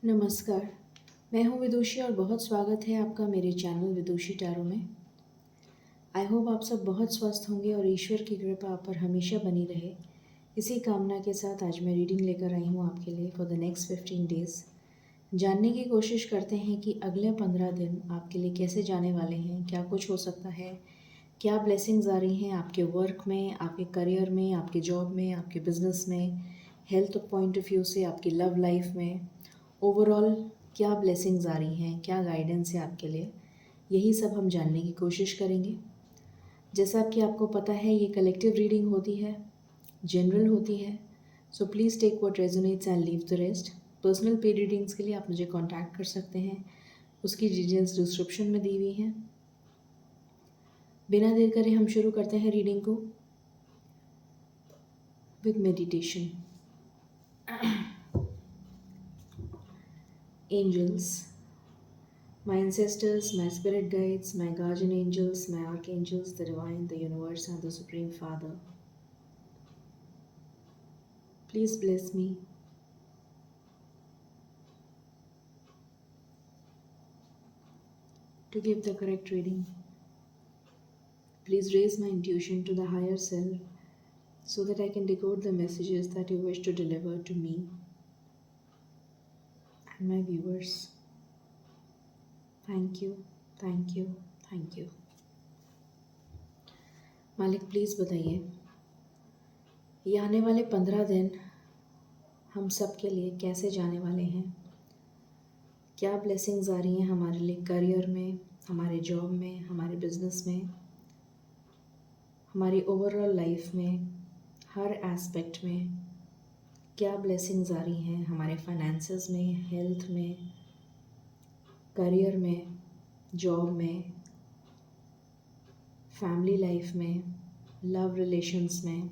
नमस्कार। मैं हूँ विदुषी और बहुत स्वागत है आपका मेरे चैनल विदुषी टैरो में। आई होप आप सब बहुत स्वस्थ होंगे और ईश्वर की कृपा आप पर हमेशा बनी रहे। इसी कामना के साथ आज मैं रीडिंग लेकर आई हूँ आपके लिए फॉर द नेक्स्ट 15 डेज़। जानने की कोशिश करते हैं कि अगले 15 दिन आपके लिए कैसे जाने वाले हैं, क्या कुछ हो सकता है, क्या ब्लेसिंग्स आ रही हैं आपके वर्क में, आपके करियर में, आपके जॉब में, आपके बिजनेस में, हेल्थ पॉइंट ऑफ व्यू से, आपकी लव लाइफ में। ओवरऑल क्या ब्लेसिंग्स आ रही हैं, क्या गाइडेंस है आपके लिए, यही सब हम जानने की कोशिश करेंगे। जैसा कि आपको पता है ये कलेक्टिव रीडिंग होती है, जनरल होती है, so please take what resonates and leave the rest. Personal paid readings के लिए आप मुझे कांटेक्ट कर सकते हैं, उसकी डिटेल्स डिस्क्रिप्शन में दी हुई हैं। बिना देर करे हम शुरू करते हैं रीडिंग को with meditation. Angels, my ancestors, my spirit guides, my guardian angels, my archangels, the divine, the universe, and the Supreme Father, please bless me to give the correct reading. Please raise my intuition to the higher self so that I can decode the messages that you wish to deliver to me and my viewers. Thank you, thank you, thank you. मालिक please बताइए ये आने वाले 15 दिन हम सब के लिए कैसे जाने वाले हैं। क्या ब्लेसिंग्स आ रही हैं हमारे लिए करियर में, हमारे जॉब में, हमारे बिजनेस में, हमारी ओवरऑल लाइफ में, हर एस्पेक्ट में क्या ब्लेसिंग्स आ रही हैं हमारे फाइनेंसेस में, हेल्थ में, करियर में, जॉब में, फैमिली लाइफ में, लव रिलेशंस में,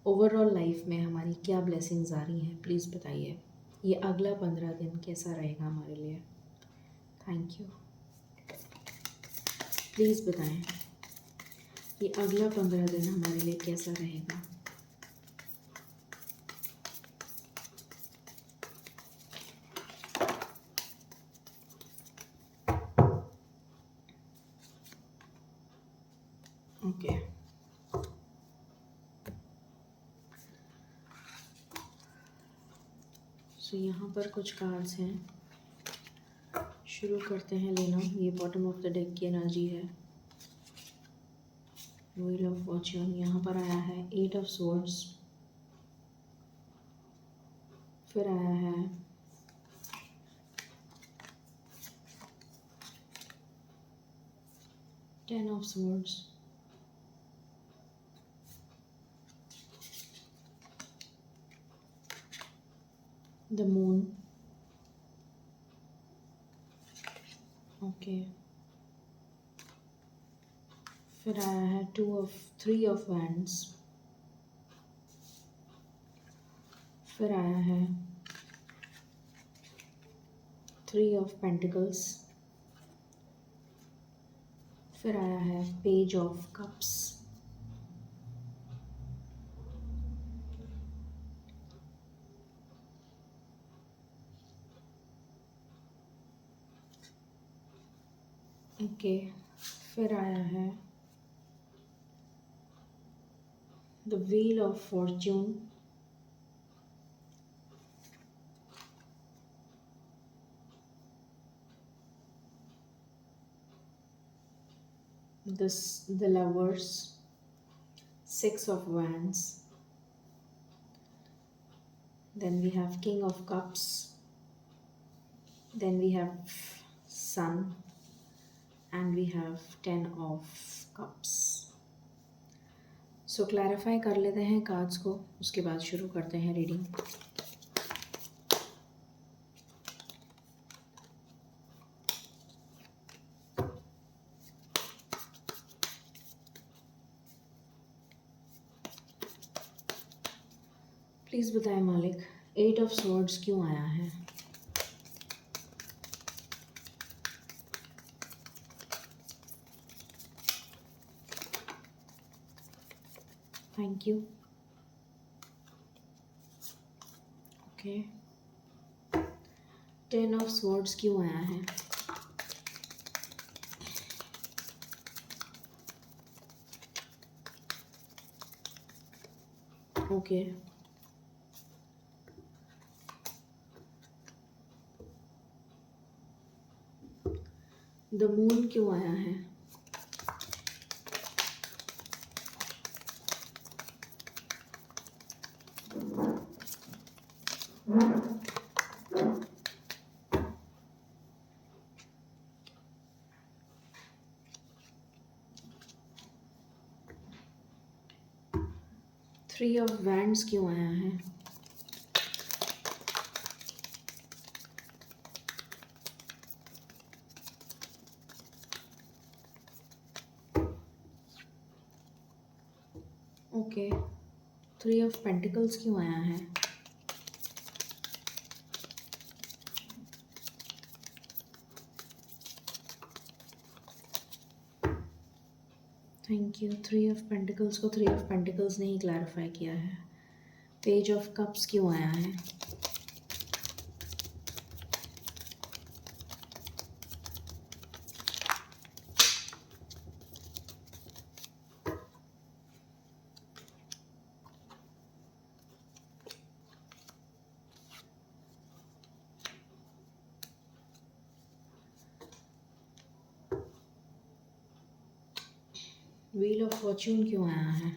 ओवरऑल लाइफ में हमारी क्या ब्लेसिंग्स आ रही हैं। प्लीज़ बताइए ये अगला 15 दिन कैसा रहेगा हमारे लिए। Thank you. प्लीज़ बताएं ये अगला 15 दिन हमारे लिए कैसा रहेगा। ओके सो यहाँ पर कुछ कार्ड्स हैं, शुरू करते हैं लेना। ये बॉटम ऑफ द डेक की एनर्जी है। व्हील ऑफ फॉर्च्यून यहाँ पर आया है, 8 ऑफ स्वॉर्ड्स, फिर आया है ten of swords, the moon, okay, फिर आया है 3 ऑफ वैंड्स, फिर आया है 3 ऑफ पेंटिकल्स, फिर आया है पेज ऑफ कप्स, ओके, फिर आया है the wheel of Fortune, the lovers, 6 of wands, then we have king of cups, then we have sun, and we have 10 of cups. So clarify कर लेते हैं cards को, उसके बाद शुरू करते हैं रीडिंग। प्लीज़ बताएं मालिक 8 ऑफ स्वॉर्ड्स क्यों आया है। Thank you. Okay ten of swords क्यों आया है? ओके। द मून क्यों आया है? 3 ऑफ वैंड्स क्यों आया है? ओके। 3 ऑफ पेंटिकल्स क्यों आया है? Thank you. 3 ऑफ पेंटिकल्स को 3 ऑफ पेंटिकल्स ने ही क्लैरिफाई किया है। पेज ऑफ कप्स क्यों आया है? व्हील ऑफ फॉर्च्यून क्यों आया है?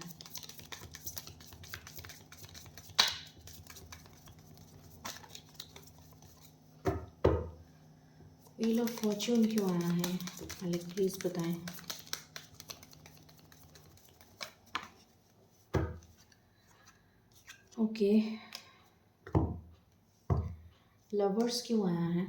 व्हील ऑफ फॉर्च्यून क्यों आया है? मालिक प्लीज़ बताएं। ओके। लवर्स क्यों आया है?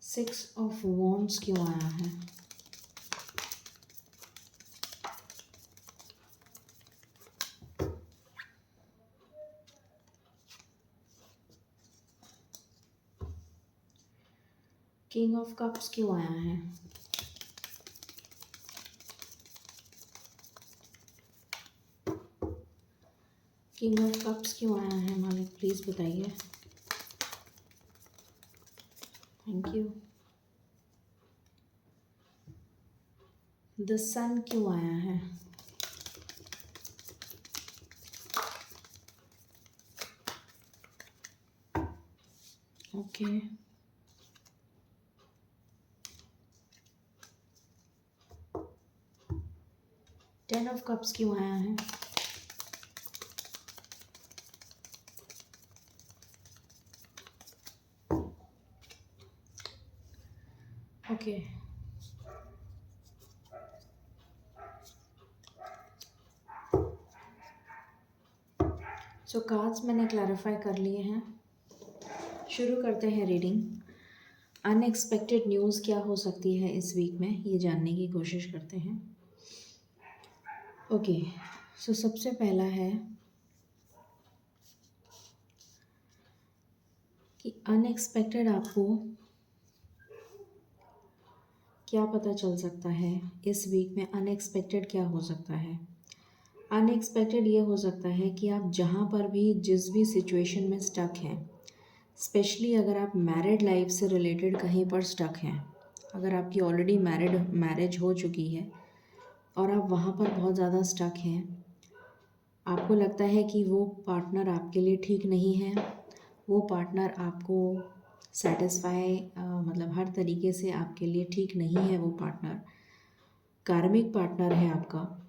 सिक्स ऑफ वॉन्ड्स क्यों आया है? किंग ऑफ कप्स क्यों आया है? किंग ऑफ कप्स क्यों आया है मालिक प्लीज़ बताइए। Thank you. द सन क्यों आया है? ओके। टेन ऑफ कप्स क्यों आया है? ओके। सो कार्ड्स मैंने क्लैरिफाई कर लिए हैं। शुरू करते हैं रीडिंग। अनएक्सपेक्टेड न्यूज़ क्या हो सकती है इस वीक में, ये जानने की कोशिश करते हैं। ओके। सो सबसे पहला है कि अनएक्सपेक्टेड आपको क्या पता चल सकता है इस वीक में। अनएक्सपेक्टेड क्या हो सकता है? अनएक्सपेक्टेड ये हो सकता है कि आप जहाँ पर भी जिस भी सिचुएशन में स्टक हैं, स्पेशली अगर आप मैरिड लाइफ से रिलेटेड कहीं पर स्टक हैं, अगर आपकी ऑलरेडी मैरिज हो चुकी है और आप वहाँ पर बहुत ज़्यादा स्टक हैं, आपको लगता है कि वो पार्टनर आपके लिए ठीक नहीं है, वो पार्टनर आपको सेटिस्फाई मतलब हर तरीके से आपके लिए ठीक नहीं है, वो पार्टनर कार्मिक पार्टनर है आपका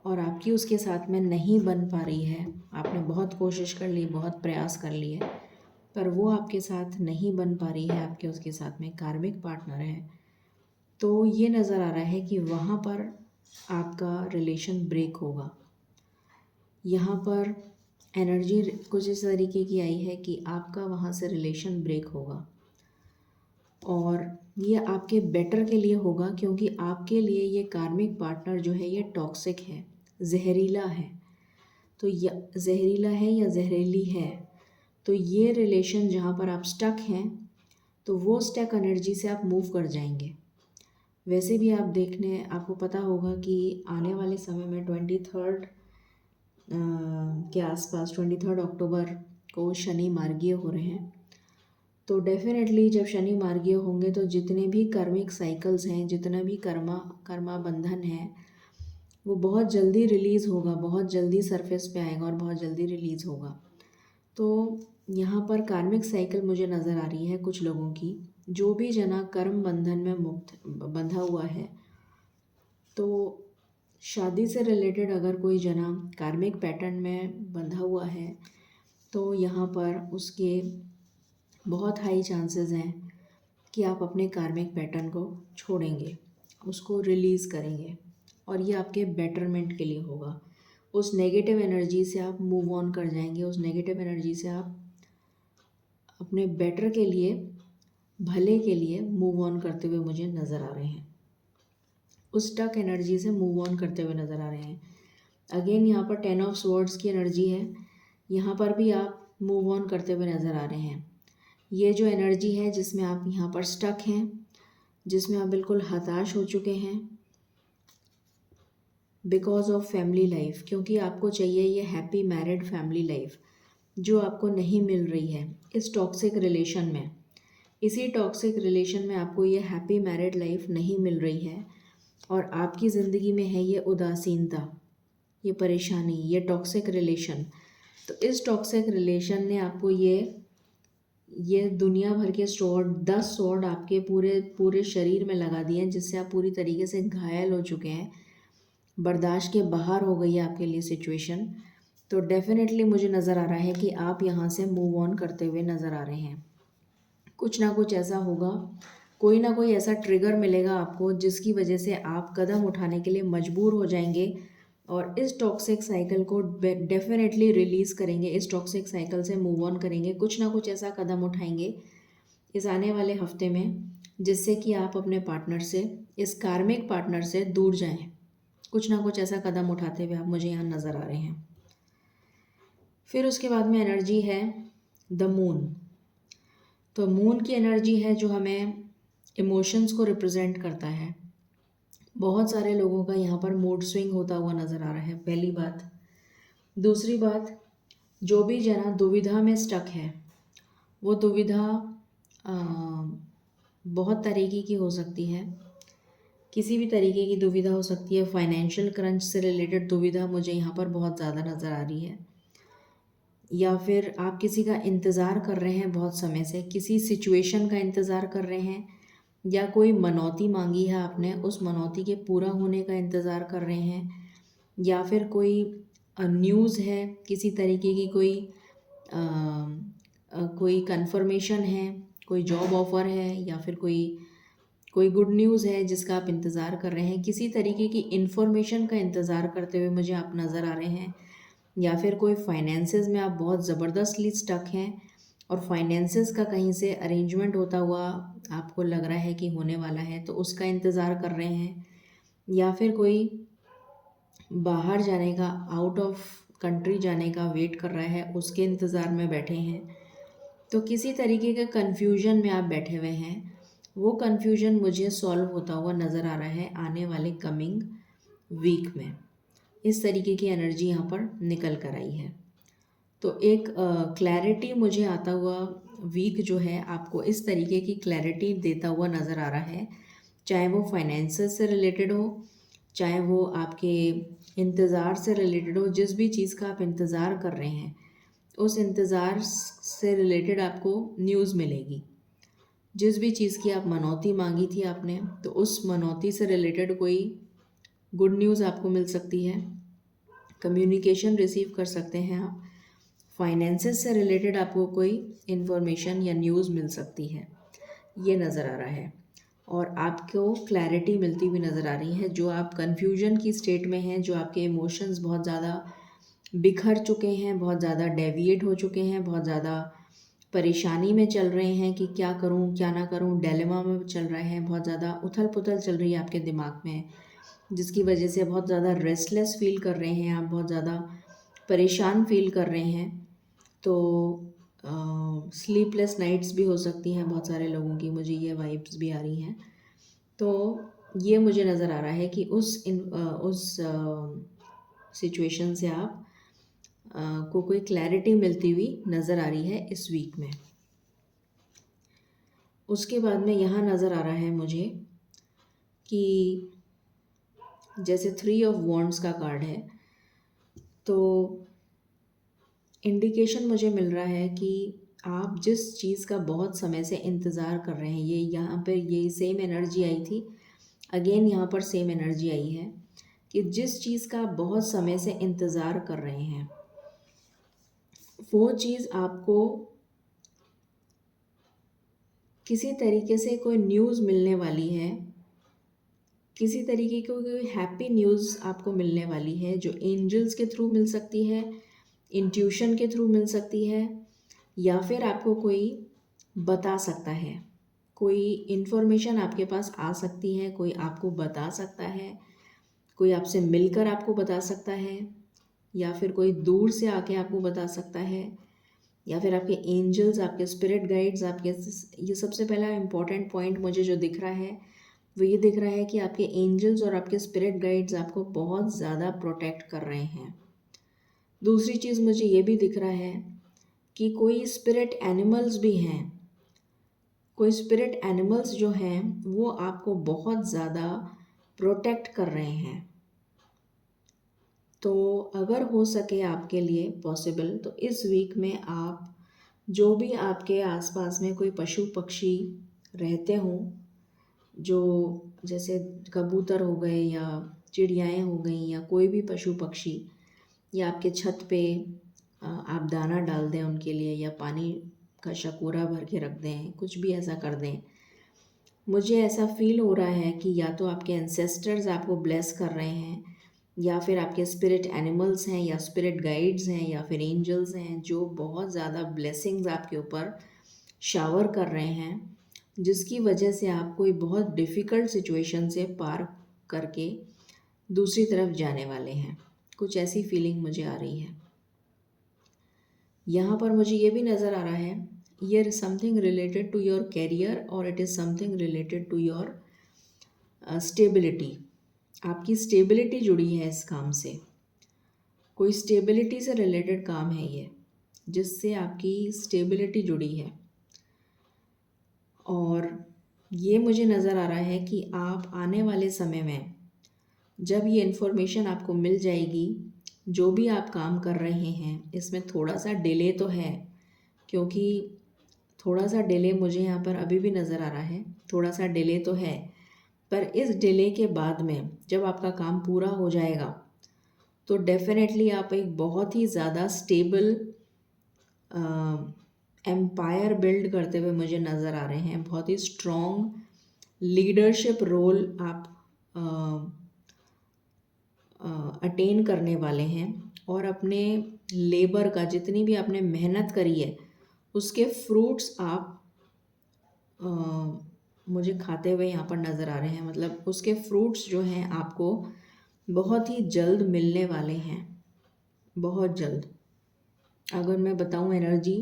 और आपकी उसके साथ में नहीं बन पा रही है। आपने बहुत कोशिश कर ली, बहुत प्रयास कर लिए, पर वो आपके साथ नहीं बन पा रही है, आपके उसके साथ में कार्मिक पार्टनर है। तो ये नज़र आ रहा है कि वहाँ पर आपका रिलेशन ब्रेक होगा। यहाँ पर एनर्जी कुछ इस तरीके की आई है कि आपका वहाँ से रिलेशन ब्रेक होगा और ये आपके बेटर के लिए होगा, क्योंकि आपके लिए ये कार्मिक पार्टनर जो है ये टॉक्सिक है, जहरीला है। तो जहरीला है या जहरीली है। तो ये रिलेशन जहाँ पर आप स्टक हैं, तो वो स्टक एनर्जी से आप मूव कर जाएंगे। वैसे भी आपको पता होगा कि आने वाले समय में 23 के आसपास 23 अक्टूबर को शनि मार्गीय हो रहे हैं। तो डेफिनेटली जब शनि मार्गीय होंगे तो जितने भी कर्मिक साइकिल्स हैं, जितना भी कर्मा बंधन है, वो बहुत जल्दी रिलीज़ होगा, बहुत जल्दी सरफेस पे आएगा और बहुत जल्दी रिलीज़ होगा। तो यहाँ पर कार्मिक साइकिल मुझे नज़र आ रही है कुछ लोगों की, जो भी जना कर्म बंधन में बंधा हुआ है। तो शादी से रिलेटेड अगर कोई जना कार्मिक पैटर्न में बंधा हुआ है, तो यहाँ पर उसके बहुत हाई चांसेस हैं कि आप अपने कार्मिक पैटर्न को छोड़ेंगे, उसको रिलीज़ करेंगे, और ये आपके बेटरमेंट के लिए होगा। उस नेगेटिव एनर्जी से आप मूव ऑन कर जाएंगे, उस नेगेटिव एनर्जी से आप अपने बेटर के लिए, भले के लिए मूव ऑन करते हुए मुझे नज़र आ रहे हैं, उस स्टक एनर्जी से मूव ऑन करते हुए नज़र आ रहे हैं। अगेन यहाँ पर 10 ऑफ स्वॉर्ड्स की एनर्जी है, यहाँ पर भी आप मूव ऑन करते हुए नज़र आ रहे हैं। ये जो एनर्जी है जिसमें आप यहाँ पर स्टक हैं, जिसमें आप बिल्कुल हताश हो चुके हैं बिकॉज ऑफ फैमिली लाइफ, क्योंकि आपको चाहिए ये हैप्पी मैरिड फैमिली लाइफ जो आपको नहीं मिल रही है इस टॉक्सिक रिलेशन में। इसी टॉक्सिक रिलेशन में आपको ये हैप्पी मैरिड लाइफ नहीं मिल रही है, और आपकी ज़िंदगी में है ये उदासीनता, ये परेशानी, ये टॉक्सिक रिलेशन। तो इस टॉक्सिक रिलेशन ने आपको ये दुनिया भर के स्वॉर्ड, 10 स्वॉर्ड आपके पूरे पूरे शरीर में लगा दिए हैं, जिससे आप पूरी तरीके से घायल हो चुके हैं, बर्दाश्त के बाहर हो गई है आपके लिए सिचुएशन। तो डेफिनेटली मुझे नज़र आ रहा है कि आप यहाँ से मूव ऑन करते हुए नज़र आ रहे हैं। कुछ ना कुछ ऐसा होगा, कोई ना कोई ऐसा ट्रिगर मिलेगा आपको जिसकी वजह से आप कदम उठाने के लिए मजबूर हो जाएंगे और इस टॉक्सिक साइकिल को डेफिनेटली रिलीज़ करेंगे, इस टॉक्सिक साइकिल से मूव ऑन करेंगे। कुछ ना कुछ ऐसा कदम उठाएंगे इस आने वाले हफ्ते में जिससे कि आप अपने पार्टनर से, इस कार्मिक पार्टनर से दूर जाएं। कुछ ना कुछ ऐसा कदम उठाते हुए आप मुझे यहाँ नज़र आ रहे हैं। फिर उसके बाद में एनर्जी है द मून। तो मून की एनर्जी है जो हमें इमोशंस को रिप्रेजेंट करता है। बहुत सारे लोगों का यहाँ पर मूड स्विंग होता हुआ नज़र आ रहा है, पहली बात। दूसरी बात, जो भी जना दुविधा में स्टक है, वो दुविधा बहुत तरीके की हो सकती है, किसी भी तरीके की दुविधा हो सकती है। फाइनेंशियल क्रंच से रिलेटेड दुविधा मुझे यहाँ पर बहुत ज़्यादा नज़र आ रही है, या फिर आप किसी का इंतज़ार कर रहे हैं बहुत समय से, किसी सिचुएशन का इंतज़ार कर रहे हैं, या कोई मनौती मांगी है आपने, उस मनौती के पूरा होने का इंतज़ार कर रहे हैं, या फिर कोई न्यूज़ है किसी तरीके की, कोई कंफर्मेशन है, कोई जॉब ऑफ़र है, या फिर कोई गुड न्यूज़ है जिसका आप इंतज़ार कर रहे हैं। किसी तरीके की इन्फॉर्मेशन का इंतज़ार करते हुए मुझे आप नज़र आ रहे हैं, या फिर कोई फाइनेंसेस में आप बहुत ज़बरदस्तली स्टक हैं और फाइनेंसेस का कहीं से अरेंजमेंट होता हुआ आपको लग रहा है कि होने वाला है, तो उसका इंतज़ार कर रहे हैं, या फिर कोई बाहर जाने का, आउट ऑफ कंट्री जाने का वेट कर रहा है, उसके इंतज़ार में बैठे हैं। तो किसी तरीके के कन्फ्यूजन में आप बैठे हुए हैं। वो कन्फ्यूजन मुझे सॉल्व होता हुआ नज़र आ रहा है आने वाले कमिंग वीक में। इस तरीके की एनर्जी यहाँ पर निकल कर आई है। तो एक क्लैरिटी मुझे आता हुआ वीक जो है आपको इस तरीके की क्लैरिटी देता हुआ नज़र आ रहा है, चाहे वो फाइनेंसेस से रिलेटेड हो, चाहे वो आपके इंतज़ार से रिलेटेड हो। जिस भी चीज़ का आप इंतज़ार कर रहे हैं, उस इंतज़ार से रिलेटेड आपको न्यूज़ मिलेगी। जिस भी चीज़ की आप मनौती मांगी थी आपने, तो उस मनौती से रिलेटेड कोई गुड न्यूज़ आपको मिल सकती है। कम्युनिकेशन रिसीव कर सकते हैं आप। फाइनेंसेस से रिलेटेड आपको कोई इन्फॉर्मेशन या न्यूज़ मिल सकती है, ये नज़र आ रहा है। और आपको क्लैरिटी मिलती हुई नज़र आ रही है। जो आप कन्फ्यूजन की स्टेट में हैं, जो आपके इमोशंस बहुत ज़्यादा बिखर चुके हैं, बहुत ज़्यादा डेविएट हो चुके हैं, बहुत ज़्यादा परेशानी में चल रहे हैं कि क्या करूं क्या ना करूं, डिलेमा में चल रहे हैं, बहुत ज़्यादा उथल पुथल चल रही है आपके दिमाग में, जिसकी वजह से बहुत ज़्यादा रेस्टलेस फील कर रहे हैं आप, बहुत ज़्यादा परेशान फील कर रहे हैं, तो स्लीपलेस नाइट्स भी हो सकती हैं बहुत सारे लोगों की, मुझे ये वाइब्स भी आ रही हैं। तो ये मुझे नज़र आ रहा है कि उस सिचुएशन से आप को कोई क्लैरिटी मिलती हुई नज़र आ रही है इस वीक में। उसके बाद में यहाँ नज़र आ रहा है मुझे कि जैसे 3 ऑफ वॉन्ड्स का कार्ड है, तो इंडिकेशन मुझे मिल रहा है कि आप जिस चीज़ का बहुत समय से इंतज़ार कर रहे हैं, ये यहाँ पर ये सेम एनर्जी आई थी, अगेन यहाँ पर सेम एनर्जी आई है कि जिस चीज़ का आप बहुत समय से इंतज़ार कर रहे हैं, वो चीज़ आपको किसी तरीके से कोई न्यूज़ मिलने वाली है, किसी तरीके की कोई हैप्पी न्यूज़ आपको मिलने वाली है, जो एंजल्स के थ्रू मिल सकती है, इंट्यूशन के थ्रू मिल सकती है, या फिर आपको कोई बता सकता है, कोई इन्फॉर्मेशन आपके पास आ सकती है, कोई आपको बता सकता है, कोई आपसे मिलकर आपको बता सकता है, या फिर कोई दूर से आके आपको बता सकता है, या फिर आपके एंजल्स, आपके स्पिरिट गाइड्स, आपके ये सबसे पहला इम्पॉर्टेंट पॉइंट मुझे जो दिख रहा है वो ये दिख रहा है कि आपके एंजल्स और आपके स्पिरिट गाइड्स आपको बहुत ज़्यादा प्रोटेक्ट कर रहे हैं। दूसरी चीज़ मुझे ये भी दिख रहा है कि कोई स्पिरिट एनिमल्स भी हैं, कोई स्पिरिट एनिमल्स जो हैं वो आपको बहुत ज़्यादा प्रोटेक्ट कर रहे हैं। तो अगर हो सके आपके लिए पॉसिबल, तो इस वीक में आप जो भी आपके आसपास में कोई पशु पक्षी रहते हों, जो जैसे कबूतर हो गए या चिड़ियाएँ हो गई या कोई भी पशु पक्षी, या आपके छत पे आप दाना डाल दें उनके लिए, या पानी का शकोरा भर के रख दें, कुछ भी ऐसा कर दें। मुझे ऐसा फील हो रहा है कि या तो आपके एंसेस्टर्स आपको ब्लेस कर रहे हैं, या फिर आपके स्पिरिट एनिमल्स हैं, या स्पिरिट गाइड्स हैं, या फिर एंजल्स हैं, जो बहुत ज़्यादा ब्लेसिंग्स आपके ऊपर शावर कर रहे हैं, जिसकी वजह से आप कोई बहुत डिफ़िकल्ट सिचुएशन से पार करके दूसरी तरफ जाने वाले हैं। कुछ ऐसी फीलिंग मुझे आ रही है। यहाँ पर मुझे ये भी नज़र आ रहा है, ये something related to your career, और it is something related to your stability. आपकी स्टेबिलिटी जुड़ी है इस काम से, कोई स्टेबिलिटी से रिलेटेड काम है ये, जिससे आपकी स्टेबिलिटी जुड़ी है। और ये मुझे नज़र आ रहा है कि आप आने वाले समय में जब ये इन्फॉर्मेशन आपको मिल जाएगी, जो भी आप काम कर रहे हैं, इसमें थोड़ा सा डिले तो है, क्योंकि थोड़ा सा डिले मुझे यहाँ पर अभी भी नज़र आ रहा है, थोड़ा सा डिले तो है, पर इस डिले के बाद में जब आपका काम पूरा हो जाएगा, तो डेफिनेटली आप एक बहुत ही ज़्यादा स्टेबल एम्पायर बिल्ड करते हुए मुझे नज़र आ रहे हैं। बहुत ही स्ट्रॉन्ग लीडरशिप रोल आप अटेन करने वाले हैं, और अपने लेबर का, जितनी भी आपने मेहनत करी है, उसके फ्रूट्स आप मुझे खाते हुए यहाँ पर नज़र आ रहे हैं। मतलब उसके फ्रूट्स जो हैं आपको बहुत ही जल्द मिलने वाले हैं, बहुत जल्द। अगर मैं बताऊँ एनर्जी,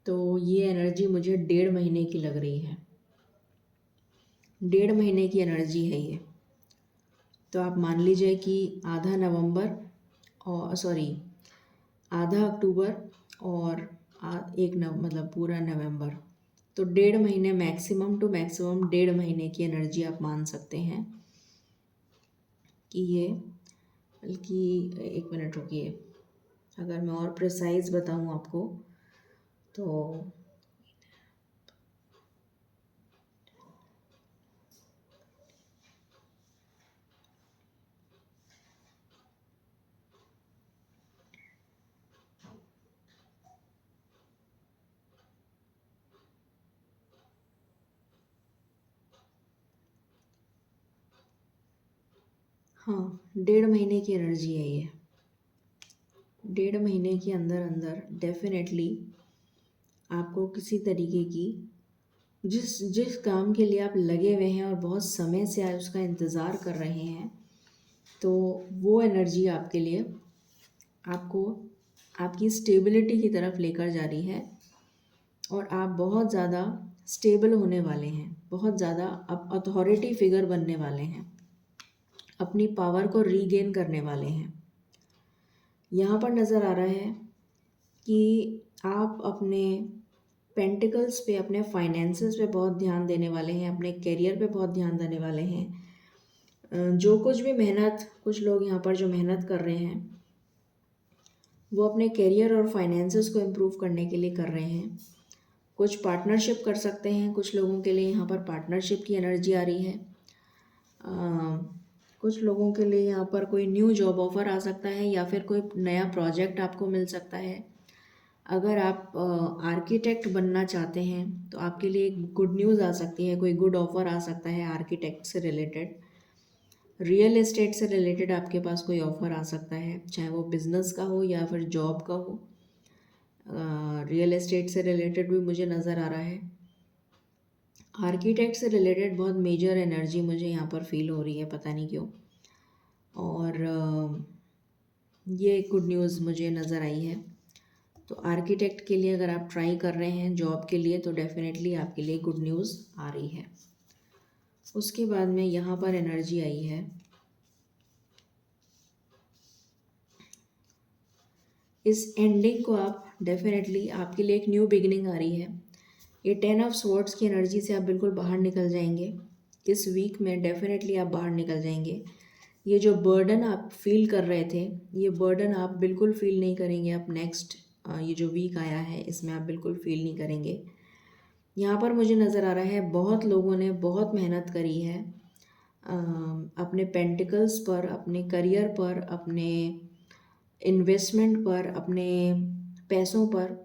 तो ये एनर्जी मुझे 1.5 महीने की लग रही है, 1.5 महीने की एनर्जी है ये। तो आप मान लीजिए कि आधा नवंबर, और आधा अक्टूबर, और मतलब पूरा नवंबर, तो 1.5 महीने, मैक्सिमम टू मैक्सिमम 1.5 महीने की एनर्जी आप मान सकते हैं कि ये। बल्कि 1 मिनट रुकिए, अगर मैं और प्रिसाइज बताऊँ आपको, तो हाँ, 1.5 महीने की एनर्जी है ये। 1.5 महीने के अंदर अंदर डेफिनेटली आपको किसी तरीके की, जिस जिस काम के लिए आप लगे हुए हैं और बहुत समय से आप उसका इंतज़ार कर रहे हैं, तो वो एनर्जी आपके लिए आपको आपकी स्टेबिलिटी की तरफ लेकर जा रही है और आप बहुत ज़्यादा स्टेबल होने वाले हैं, बहुत ज़्यादा अब अथॉरिटी फिगर बनने वाले हैं, अपनी पावर को रीगेन करने वाले हैं। यहाँ पर नज़र आ रहा है कि आप अपने पेंटिकल्स पे, अपने फाइनेंसेस पे बहुत ध्यान देने वाले हैं, अपने करियर पे बहुत ध्यान देने वाले हैं। जो कुछ भी मेहनत, कुछ लोग यहाँ पर जो मेहनत कर रहे हैं वो अपने करियर और फाइनेंसेस को इम्प्रूव करने के लिए कर रहे हैं। कुछ पार्टनरशिप कर सकते हैं, कुछ लोगों के लिए यहाँ पर पार्टनरशिप की एनर्जी आ रही है। कुछ लोगों के लिए यहाँ पर कोई न्यू जॉब ऑफर आ सकता है या फिर कोई नया प्रोजेक्ट आपको मिल सकता है। अगर आप आर्किटेक्ट बनना चाहते हैं तो आपके लिए एक गुड न्यूज़ आ सकती है, कोई गुड ऑफर आ सकता है आर्किटेक्ट से रिलेटेड। रियल एस्टेट से रिलेटेड आपके पास कोई ऑफ़र आ सकता है, चाहे वो बिज़नेस का हो या फिर जॉब का हो। रियल एस्टेट से रिलेटेड भी मुझे नज़र आ रहा है। आर्किटेक्ट से रिलेटेड बहुत मेजर एनर्जी मुझे यहाँ पर फील हो रही है, पता नहीं क्यों। और ये गुड न्यूज़ मुझे नज़र आई है। तो आर्किटेक्ट के लिए अगर आप ट्राई कर रहे हैं जॉब के लिए तो डेफिनेटली आपके लिए गुड न्यूज़ आ रही है। उसके बाद में यहाँ पर एनर्जी आई है इस एंडिंग को आप डेफिनेटली, आपके लिए एक न्यू बिगिनिंग आ रही है। ये 10 ऑफ स्वॉर्ड्स की एनर्जी से आप बिल्कुल बाहर निकल जाएंगे। इस वीक में डेफिनेटली आप बाहर निकल जाएंगे। ये जो बर्डन आप फील कर रहे थे, ये बर्डन आप बिल्कुल फील नहीं करेंगे। आप नेक्स्ट ये जो वीक आया है इसमें आप बिल्कुल फील नहीं करेंगे। यहाँ पर मुझे नज़र आ रहा है बहुत लोगों ने बहुत मेहनत करी है अपने पेंटिकल्स पर, अपने करियर पर, अपने इन्वेस्टमेंट पर, अपने पैसों पर।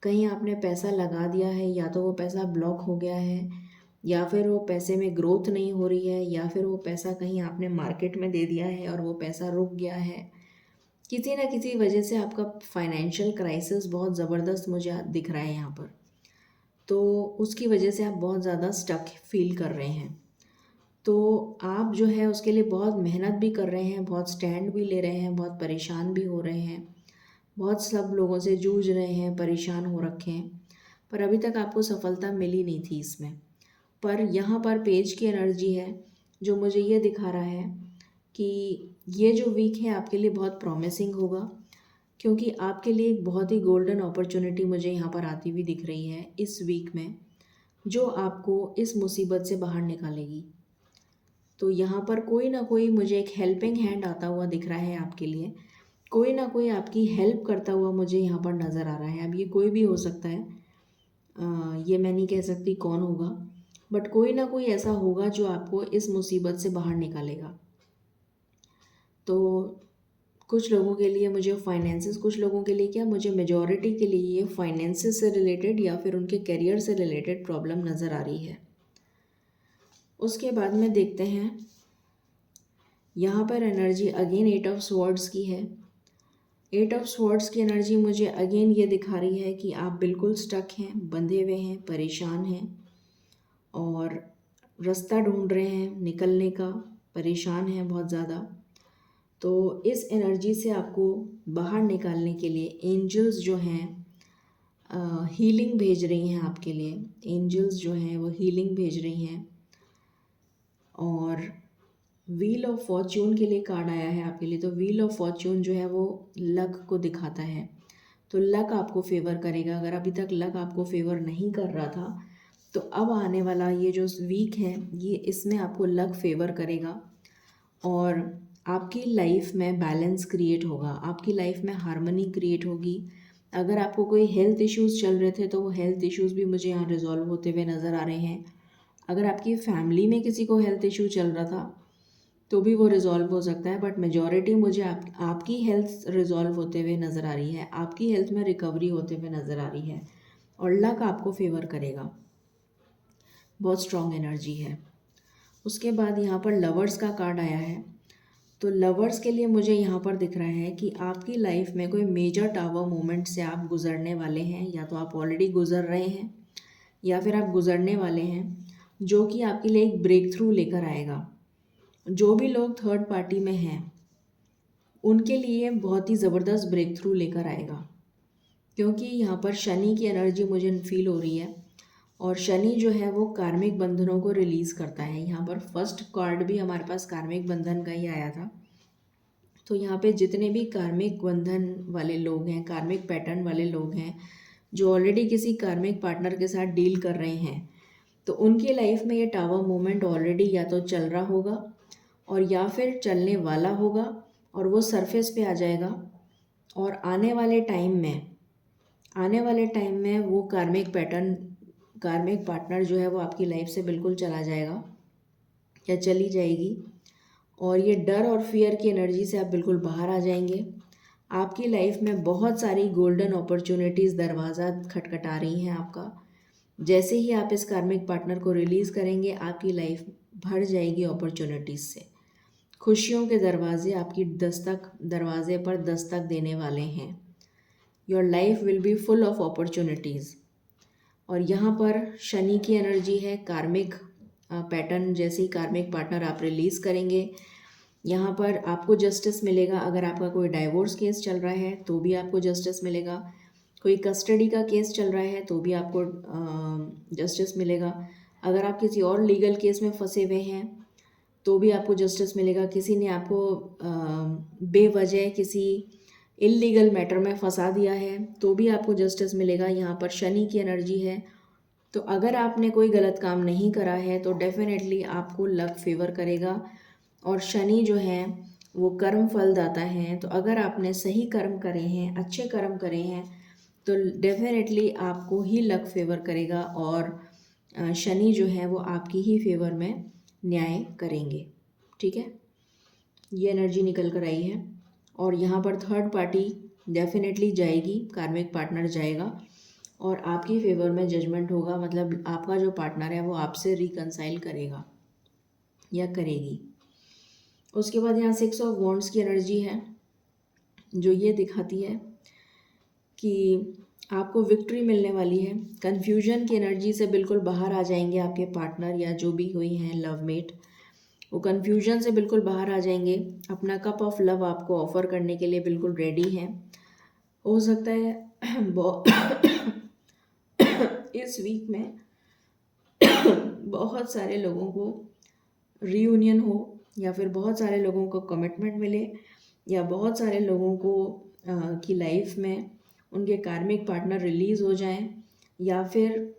कहीं आपने पैसा लगा दिया है, या तो वो पैसा ब्लॉक हो गया है, या फिर वो पैसे में ग्रोथ नहीं हो रही है, या फिर वो पैसा कहीं आपने मार्केट में दे दिया है और वो पैसा रुक गया है। किसी ना किसी वजह से आपका फाइनेंशियल क्राइसिस बहुत ज़बरदस्त मुझे दिख रहा है यहाँ पर। तो उसकी वजह से आप बहुत ज़्यादा स्टक फील कर रहे हैं। तो आप जो है उसके लिए बहुत मेहनत भी कर रहे हैं, बहुत स्टैंड भी ले रहे हैं, बहुत परेशान भी हो रहे हैं, बहुत सब लोगों से जूझ रहे हैं, परेशान हो रखे हैं, पर अभी तक आपको सफलता मिली नहीं थी इसमें। पर यहाँ पर पेज की एनर्जी है जो मुझे ये दिखा रहा है कि ये जो वीक है आपके लिए बहुत प्रॉमिसिंग होगा, क्योंकि आपके लिए एक बहुत ही गोल्डन अपॉर्चुनिटी मुझे यहाँ पर आती हुई दिख रही है इस वीक में, जो आपको इस मुसीबत से बाहर निकालेगी। तो यहाँ पर कोई ना कोई मुझे एक हेल्पिंग हैंड आता हुआ दिख रहा है आपके लिए। कोई ना कोई आपकी हेल्प करता हुआ मुझे यहाँ पर नज़र आ रहा है। अब ये कोई भी हो सकता है, ये मैं नहीं कह सकती कौन होगा, बट कोई ना कोई ऐसा होगा जो आपको इस मुसीबत से बाहर निकालेगा। तो कुछ लोगों के लिए मुझे फाइनेंसेस, कुछ लोगों के लिए क्या, मुझे मेजॉरिटी के लिए ये फाइनेंसेस से रिलेटेड या फिर उनके करियर से रिलेटेड प्रॉब्लम नज़र आ रही है। उसके बाद में देखते हैं यहाँ पर एनर्जी अगेन 8 ऑफ स्वॉर्ड्स की है। 8 ऑफ स्वॉर्ड्स की एनर्जी मुझे अगेन ये दिखा रही है कि आप बिल्कुल स्टक हैं, बंधे हुए हैं, परेशान हैं और रास्ता ढूंढ रहे हैं निकलने का, परेशान हैं बहुत ज़्यादा। तो इस एनर्जी से आपको बाहर निकालने के लिए एंजल्स जो हैं हीलिंग भेज रही हैं आपके लिए। एंजल्स जो हैं वो हीलिंग भेज रही हैं। और व्हील ऑफ फॉर्च्यून के लिए कार्ड आया है आपके लिए। तो व्हील ऑफ फॉर्च्यून जो है वो लक को दिखाता है, तो लक आपको फेवर करेगा। अगर अभी तक लक आपको फेवर नहीं कर रहा था तो अब आने वाला ये जो वीक है ये, इसमें आपको लक फेवर करेगा और आपकी लाइफ में बैलेंस क्रिएट होगा, आपकी लाइफ में हार्मनी क्रिएट होगी। अगर आपको कोई हेल्थ इश्यूज़ चल रहे थे तो वो हेल्थ इश्यूज़ भी मुझे यहाँ रिजॉल्व होते हुए नज़र आ रहे हैं। अगर आपकी फैमिली में किसी को हेल्थ इशू चल रहा था तो भी वो रिजॉल्व हो सकता है, बट मेजॉरिटी मुझे आपकी हेल्थ रिजॉल्व होते हुए नज़र आ रही है, आपकी हेल्थ में रिकवरी होते हुए नज़र आ रही है और लक आपको फेवर करेगा। बहुत स्ट्रॉन्ग एनर्जी है। उसके बाद यहाँ पर लवर्स का कार्ड आया है। तो लवर्स के लिए मुझे यहाँ पर दिख रहा है कि आपकी लाइफ में कोई मेजर टावर मोमेंट से आप गुजरने वाले हैं, या तो आप ऑलरेडी गुजर रहे हैं या फिर आप गुजरने वाले हैं, जो कि आपके लिए एक ब्रेक थ्रू लेकर आएगा। जो भी लोग थर्ड पार्टी में हैं उनके लिए बहुत ही ज़बरदस्त ब्रेक थ्रू लेकर आएगा, क्योंकि यहाँ पर शनि की एनर्जी मुझे फील हो रही है। और शनि जो है वो कार्मिक बंधनों को रिलीज़ करता है। यहाँ पर फर्स्ट कार्ड भी हमारे पास कार्मिक बंधन का ही आया था। तो यहाँ पे जितने भी कार्मिक बंधन वाले लोग हैं, कार्मिक पैटर्न वाले लोग हैं, जो ऑलरेडी किसी कार्मिक पार्टनर के साथ डील कर रहे हैं, तो उनकी लाइफ में ये टावर मूवमेंट ऑलरेडी या तो चल रहा होगा और या फिर चलने वाला होगा, और वो सरफेस पे आ जाएगा। और आने वाले टाइम में वो कार्मिक पार्टनर जो है वो आपकी लाइफ से बिल्कुल चला जाएगा या चली जाएगी। और ये डर और फियर की एनर्जी से आप बिल्कुल बाहर आ जाएंगे। आपकी लाइफ में बहुत सारी गोल्डन अपॉर्चुनिटीज़ दरवाज़ा खटखटा रही हैं आपका। जैसे ही आप इस कार्मिक पार्टनर को रिलीज़ करेंगे, आपकी लाइफ भर जाएगी अपॉर्चुनिटीज़ से। खुशियों के दरवाजे आपकी दरवाजे पर दस्तक देने वाले हैं। Your life will be full of opportunities. और यहाँ पर शनि की एनर्जी है, कार्मिक पैटर्न जैसे ही कार्मिक पार्टनर आप रिलीज़ करेंगे, यहाँ पर आपको जस्टिस मिलेगा। अगर आपका कोई डाइवोर्स केस चल रहा है तो भी आपको जस्टिस मिलेगा। कोई कस्टडी का केस चल रहा है तो भी आपको जस्टिस मिलेगा। अगर आप किसी और लीगल केस में फंसे हुए हैं तो भी आपको जस्टिस मिलेगा। किसी ने आपको बेवजह किसी इल्लीगल मैटर में फंसा दिया है तो भी आपको जस्टिस मिलेगा। यहाँ पर शनि की एनर्जी है। तो अगर आपने कोई गलत काम नहीं करा है तो डेफिनेटली आपको लक फेवर करेगा। और शनि जो है वो कर्म फलदाता है। तो अगर आपने सही कर्म करे हैं, अच्छे कर्म करे हैं, तो डेफिनेटली आपको ही लक फेवर करेगा और शनि जो है वो आपकी ही फेवर में न्याय करेंगे। ठीक है, ये एनर्जी निकल कर आई है। और यहाँ पर थर्ड पार्टी डेफिनेटली जाएगी, कार्मिक पार्टनर जाएगा और आपकी फेवर में जजमेंट होगा। मतलब आपका जो पार्टनर है वो आपसे रिकंसाइल करेगा या करेगी। उसके बाद यहाँ 6 ऑफ वॉन्ड्स की एनर्जी है, जो ये दिखाती है कि आपको विक्ट्री मिलने वाली है। कन्फ्यूजन की एनर्जी से बिल्कुल बाहर आ जाएंगे आपके पार्टनर या जो भी हुई हैं लवमेट, वो कन्फ्यूजन से बिल्कुल बाहर आ जाएंगे। अपना कप ऑफ लव आपको ऑफर करने के लिए बिल्कुल रेडी हैं। हो सकता है इस वीक में बहुत सारे लोगों को रीयूनियन हो, या फिर बहुत सारे लोगों को कमिटमेंट मिले, या बहुत सारे लोगों को की लाइफ में उनके कार्मिक पार्टनर रिलीज़ हो जाएं, या फिर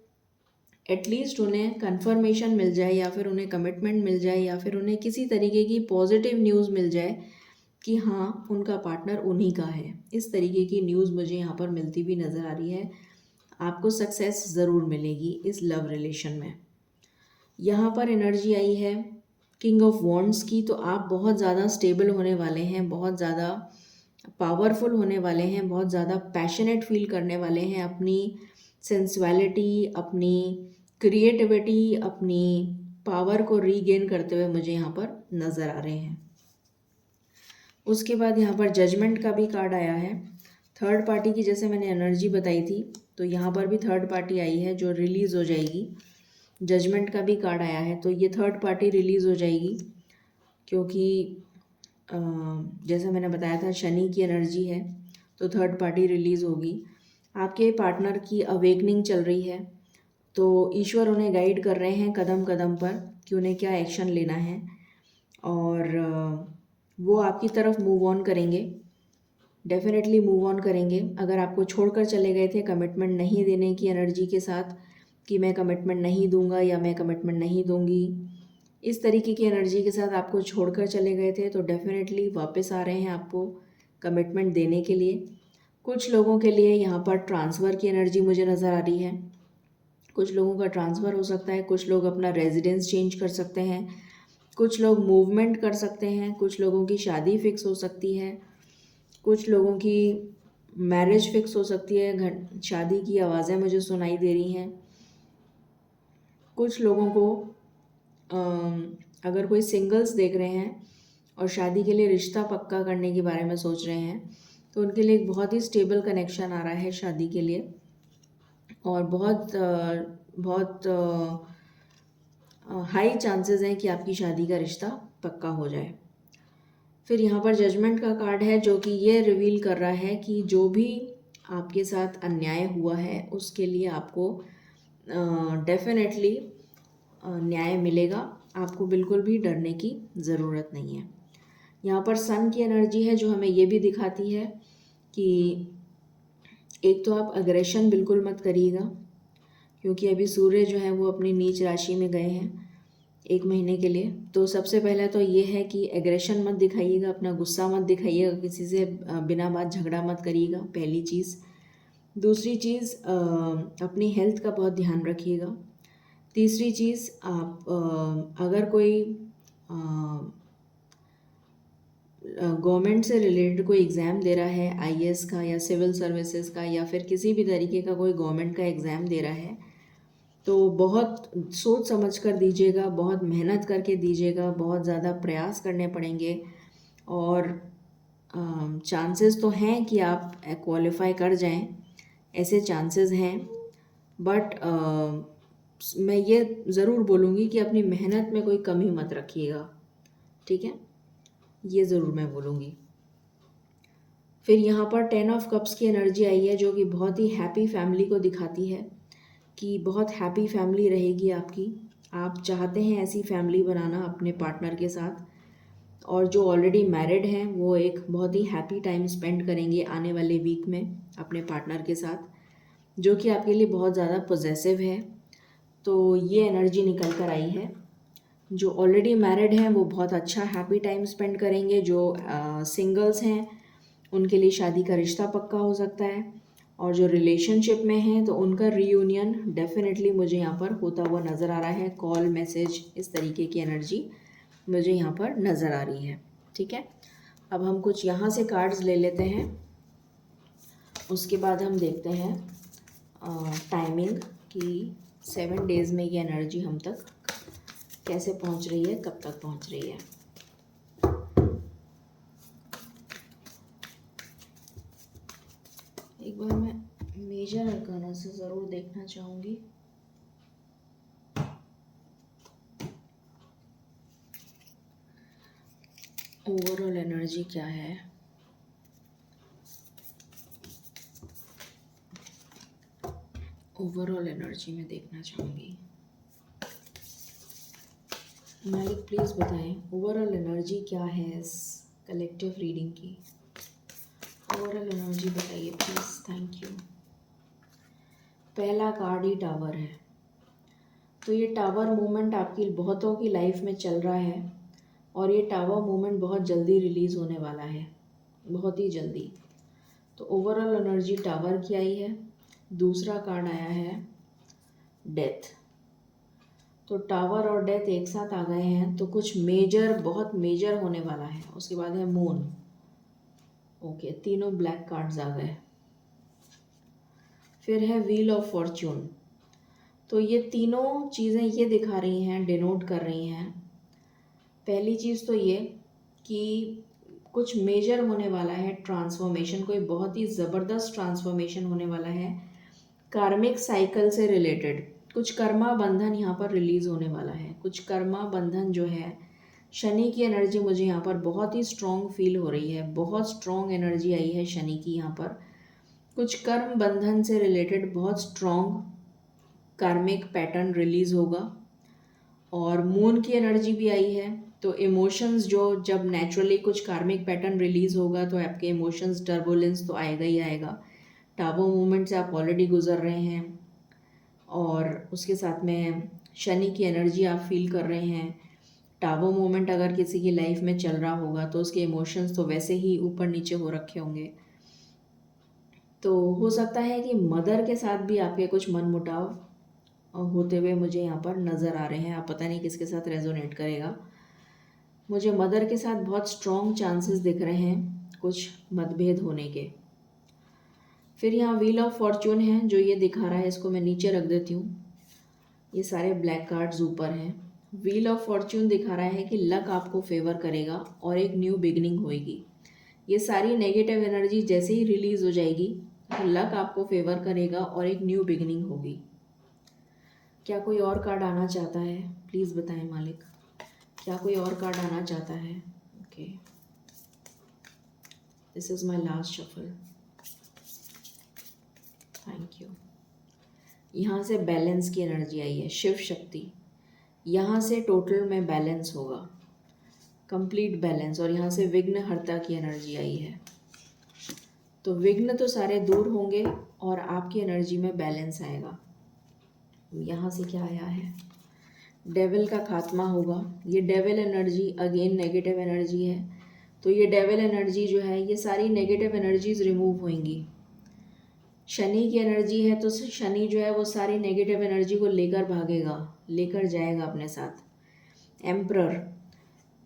एटलीस्ट उन्हें कंफर्मेशन मिल जाए, या फिर उन्हें कमिटमेंट मिल जाए, या फिर उन्हें किसी तरीके की पॉजिटिव न्यूज़ मिल जाए कि हाँ उनका पार्टनर उन्हीं का है। इस तरीके की न्यूज़ मुझे यहाँ पर मिलती हुई नज़र आ रही है। आपको सक्सेस ज़रूर मिलेगी इस लव रिलेशन में। यहाँ पर एनर्जी आई है किंग ऑफ वॉन्ड्स की। तो आप बहुत ज़्यादा स्टेबल होने वाले हैं, बहुत ज़्यादा पावरफुल होने वाले हैं, बहुत ज़्यादा पैशनेट फील करने वाले हैं। अपनी सेंसुअलिटी, अपनी क्रिएटिविटी, अपनी पावर को रीगेन करते हुए मुझे यहाँ पर नज़र आ रहे हैं। उसके बाद यहाँ पर जजमेंट का भी कार्ड आया है। थर्ड पार्टी की जैसे मैंने एनर्जी बताई थी, तो यहाँ पर भी थर्ड पार्टी आई है जो रिलीज़ हो जाएगी। जजमेंट का भी कार्ड आया है, तो ये थर्ड पार्टी रिलीज़ हो जाएगी, क्योंकि जैसे मैंने बताया था शनि की एनर्जी है, तो थर्ड पार्टी रिलीज़ होगी। आपके पार्टनर की अवेकनिंग चल रही है, तो ईश्वर उन्हें गाइड कर रहे हैं कदम कदम पर कि उन्हें क्या एक्शन लेना है, और वो आपकी तरफ मूव ऑन करेंगे, डेफिनेटली मूव ऑन करेंगे। अगर आपको छोड़कर चले गए थे कमिटमेंट नहीं देने की एनर्जी के साथ कि मैं कमिटमेंट नहीं दूंगा या मैं कमिटमेंट नहीं दूंगी, इस तरीके की एनर्जी के साथ आपको छोड़कर चले गए थे, तो डेफिनेटली वापस आ रहे हैं आपको कमिटमेंट देने के लिए। कुछ लोगों के लिए यहाँ पर ट्रांसफ़र की एनर्जी मुझे नज़र आ रही है। कुछ लोगों का ट्रांसफ़र हो सकता है, कुछ लोग अपना रेजिडेंस चेंज कर सकते हैं, कुछ लोग मूवमेंट कर सकते हैं, कुछ लोगों की शादी फिक्स हो सकती है, कुछ लोगों की मैरिज फिक्स हो सकती है। शादी की आवाज़ें मुझे सुनाई दे रही हैं। कुछ लोगों को अगर कोई सिंगल्स देख रहे हैं और शादी के लिए रिश्ता पक्का करने के बारे में सोच रहे हैं, तो उनके लिए एक बहुत ही स्टेबल कनेक्शन आ रहा है शादी के लिए, और बहुत हाई चांसेस हैं कि आपकी शादी का रिश्ता पक्का हो जाए। फिर यहाँ पर जजमेंट का कार्ड है जो कि ये रिवील कर रहा है कि जो भी आपके साथ अन्याय हुआ है उसके लिए आपको डेफिनेटली न्याय मिलेगा। आपको बिल्कुल भी डरने की ज़रूरत नहीं है। यहाँ पर सन की एनर्जी है जो हमें ये भी दिखाती है कि एक तो आप अग्रेशन बिल्कुल मत करिएगा, क्योंकि अभी सूर्य जो है वो अपनी नीच राशि में गए हैं 1 महीने के लिए। तो सबसे पहले तो ये है कि एग्रेशन मत दिखाइएगा, अपना गुस्सा मत दिखाइएगा, किसी से बिना बात झगड़ा मत करिएगा, पहली चीज़। दूसरी चीज़, अपनी हेल्थ का बहुत ध्यान रखिएगा। तीसरी चीज़, आप अगर कोई गवर्नमेंट से रिलेटेड कोई एग्ज़ाम दे रहा है, आईएएस का या सिविल सर्विसेज का या फिर किसी भी तरीके का कोई गवर्नमेंट का एग्ज़ाम दे रहा है, तो बहुत सोच समझ कर दीजिएगा, बहुत मेहनत करके दीजिएगा, बहुत ज़्यादा प्रयास करने पड़ेंगे। और चांसेस तो हैं कि आप क्वालिफाई कर जाएं, ऐसे चांसेस हैं। बट मैं ये ज़रूर बोलूँगी कि अपनी मेहनत में कोई कमी मत रखिएगा, ठीक है? ये ज़रूर मैं बोलूँगी। फिर यहाँ पर 10 ऑफ कप्स की एनर्जी आई है जो कि बहुत ही हैप्पी फैमिली को दिखाती है कि बहुत हैप्पी फैमिली रहेगी आपकी। आप चाहते हैं ऐसी फैमिली बनाना अपने पार्टनर के साथ, और जो ऑलरेडी मैरिड हैं वो एक बहुत ही हैप्पी टाइम स्पेंड करेंगे आने वाले वीक में अपने पार्टनर के साथ, जो कि आपके लिए बहुत ज़्यादा पॉजिटिव है। तो ये एनर्जी निकल कर आई है। जो ऑलरेडी मैरिड हैं वो बहुत अच्छा हैप्पी टाइम स्पेंड करेंगे। जो सिंगल्स हैं उनके लिए शादी का रिश्ता पक्का हो सकता है, और जो रिलेशनशिप में हैं तो उनका रीयूनियन डेफिनेटली मुझे यहाँ पर होता हुआ नज़र आ रहा है। कॉल, मैसेज, इस तरीके की एनर्जी मुझे यहाँ पर नज़र आ रही है, ठीक है? अब हम कुछ यहाँ से कार्ड्स ले लेते हैं, उसके बाद हम देखते हैं टाइमिंग कि 7 डेज़ में ये एनर्जी हम तक कैसे पहुँच रही है, कब तक पहुँच रही है। एक बार मैं मेजर अरकाना से ज़रूर देखना चाहूँगी। ओवरऑल एनर्जी क्या है। ओवरऑल एनर्जी में देखना चाहूँगी। मालिक प्लीज़ बताएं ओवरऑल एनर्जी क्या है इस कलेक्टिव रीडिंग की। ओवरऑल एनर्जी बताइए प्लीज़, थैंक यू। पहला कार्ड ही टावर है। तो ये टावर मूवमेंट आपकी बहुतों की लाइफ में चल रहा है, और ये टावर मूवमेंट बहुत जल्दी रिलीज़ होने वाला है, बहुत ही जल्दी। तो ओवरऑल एनर्जी टावर की आई है। दूसरा कार्ड आया है डेथ। तो टावर और डेथ एक साथ आ गए हैं, तो कुछ मेजर, बहुत मेजर होने वाला है। उसके बाद है मून। ओके, तीनों ब्लैक कार्ड्स आ गए। फिर है व्हील ऑफ फॉर्च्यून। तो ये तीनों चीज़ें ये दिखा रही हैं, डिनोट कर रही हैं। पहली चीज़ तो ये कि कुछ मेजर होने वाला है ट्रांसफॉर्मेशन, कोई बहुत ही ज़बरदस्त ट्रांसफॉर्मेशन होने वाला है कार्मिक साइकिल से रिलेटेड। कुछ कर्मा बंधन यहाँ पर रिलीज़ होने वाला है। कुछ कर्मा बंधन जो है, शनि की एनर्जी मुझे यहाँ पर बहुत ही स्ट्रॉन्ग फील हो रही है, बहुत स्ट्रॉन्ग एनर्जी आई है शनि की यहाँ पर। कुछ कर्म बंधन से रिलेटेड बहुत स्ट्रॉन्ग कार्मिक पैटर्न रिलीज़ होगा। और मून की एनर्जी भी आई है। तो इमोशंस, जो जब नेचुरली कुछ कार्मिक पैटर्न रिलीज़ होगा तो आपके इमोशंस टर्बुलेंस तो आएगा ही आएगा। टाबो मूवमेंट से आप ऑलरेडी गुजर रहे हैं, और उसके साथ में शनि की एनर्जी आप फील कर रहे हैं। टाबो मूवमेंट अगर किसी की लाइफ में चल रहा होगा तो उसके इमोशंस तो वैसे ही ऊपर नीचे हो रखे होंगे। तो हो सकता है कि मदर के साथ भी आपके कुछ मनमुटाव होते हुए मुझे यहाँ पर नज़र आ रहे हैं। आप पता नहीं किसके साथ रेजोनेट करेगा। मुझे मदर के साथ बहुत स्ट्रॉन्ग चांसेस दिख रहे हैं कुछ मतभेद होने के। फिर यहाँ व्हील ऑफ फॉर्च्यून है जो ये दिखा रहा है, इसको मैं नीचे रख देती हूँ। ये सारे ब्लैक कार्ड्स ऊपर हैं। व्हील ऑफ फॉर्च्यून दिखा रहा है कि लक आपको फेवर करेगा और एक न्यू बिगनिंग होएगी। ये सारी नेगेटिव एनर्जी जैसे ही रिलीज़ हो जाएगी तो लक आपको फेवर करेगा और एक न्यू बिगनिंग होगी। क्या कोई और कार्ड आना चाहता है? प्लीज़ बताएं मालिक, क्या कोई और कार्ड आना चाहता है? Okay, this is my last shuffle. Thank you. यहाँ से बैलेंस की एनर्जी आई है, शिव शक्ति। यहाँ से टोटल में बैलेंस होगा, कंप्लीट बैलेंस। और यहाँ से विघ्नहर्ता की एनर्जी आई है। तो विघ्न तो सारे दूर होंगे और आपकी एनर्जी में बैलेंस आएगा। यहाँ से क्या आया है, डेविल का खात्मा होगा। ये devil energy again negative energy है, तो ये डेविल एनर्जी जो है ये सारी नेगेटिव एनर्जीज रिमूव होंगी। शनि की एनर्जी है तो शनि जो है वो सारी नेगेटिव एनर्जी को लेकर भागेगा, लेकर जाएगा अपने साथ। एम्परर,